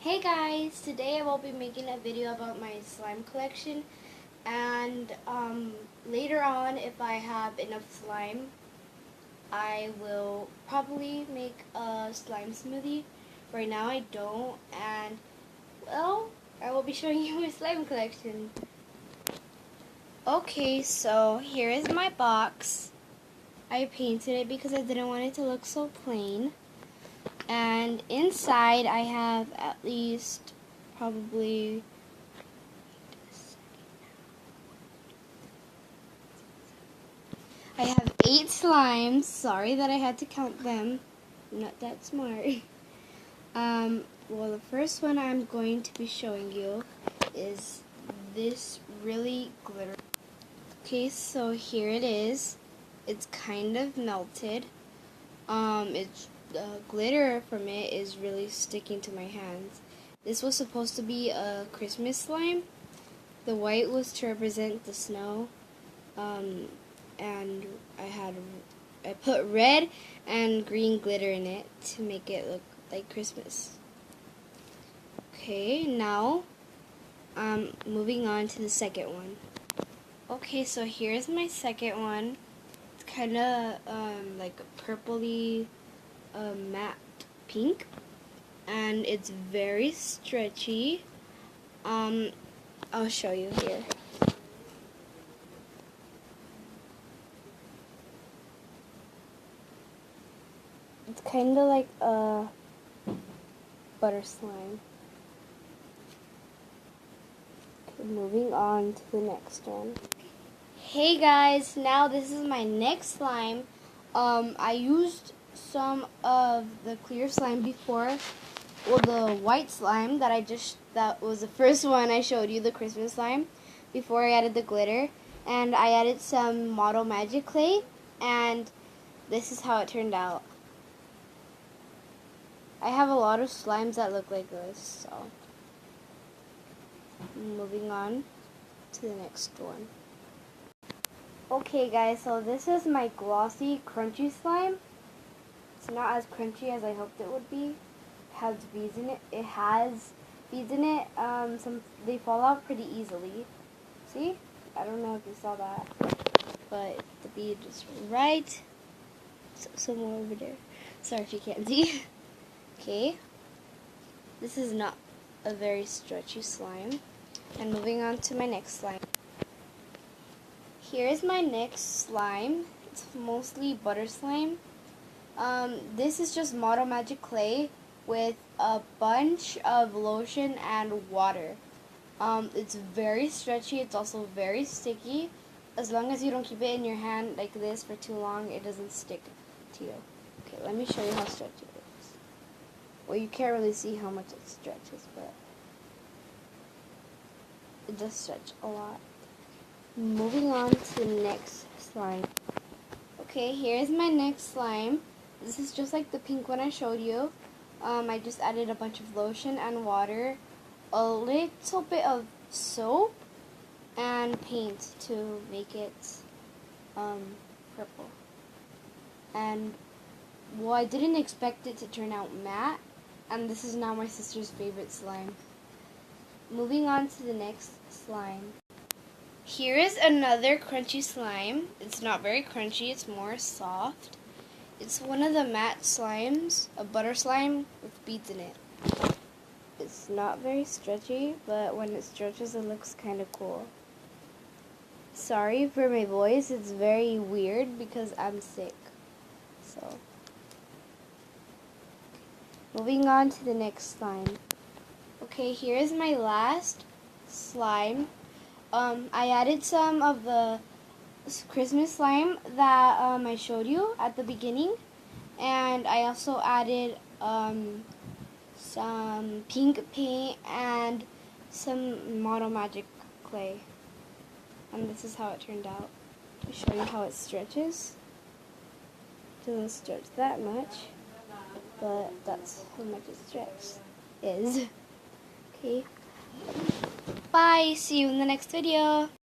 Hey guys, today I will be making a video about my slime collection, and later on, if I have enough slime, I will probably make a slime smoothie. Right now I don't, and well, I will be showing you my slime collection. Okay, so here is my box. I painted it because I didn't want it to look so plain. And inside I have at least probably I have 8 slimes. Sorry that I had to count them. I'm not that smart. Well, the first one I'm going to be showing you is this really glitter. Okay, so here it is. It's kind of melted. It's the glitter from it is really sticking to my hands. This was supposed to be a Christmas slime. The white was to represent the snow. And I put red and green glitter in it to make it look like Christmas. Okay, now moving on to the second one. Okay, so here's my second one. It's kind of like a purpley matte pink, and it's very stretchy. I'll show you here. It's kind of like a butter slime. Okay, moving on to the next one. Hey guys, now this is my next slime. I used some of the clear slime before. Well, the white slime that was the first one I showed you, the Christmas slime, before I added the glitter. And I added some Model Magic clay, and this is how it turned out. I have a lot of slimes that look like this, so moving on to the next one. Okay guys, so this is my glossy, crunchy slime. It's not as crunchy as I hoped it would be. It has beads in it. They fall out pretty easily. See? I don't know if you saw that, but the bead is right somewhere over there. Sorry if you can't see. Okay. This is not a very stretchy slime. And moving on to my next slime. Here is my next slime. It's mostly butter slime. This is just Model Magic clay with a bunch of lotion and water. It's very stretchy. It's also very sticky. As long as you don't keep it in your hand like this for too long, it doesn't stick to you. Okay, let me show you how stretchy it is. Well, you can't really see how much it stretches, but it does stretch a lot. Moving on to the next slime. Okay, here's my next slime. This is just like the pink one I showed you. I just added a bunch of lotion and water, a little bit of soap, and paint to make it purple. And well, I didn't expect it to turn out matte, and this is now my sister's favorite slime. Moving on to the next slime. Here is another crunchy slime. It's not very crunchy, it's more soft. It's one of the matte slimes, a butter slime with beads in it. It's not very stretchy, but when it stretches it looks kind of cool. Sorry for my voice, it's very weird because I'm sick. So, moving on to the next slime. Okay, here's my last slime. I added some of the Christmas slime that I showed you at the beginning, and I also added some pink paint and some Model Magic clay, and this is how it turned out. I'll show you how it stretches. It doesn't stretch that much, but that's how much it is. Okay. Bye. See you in the next video.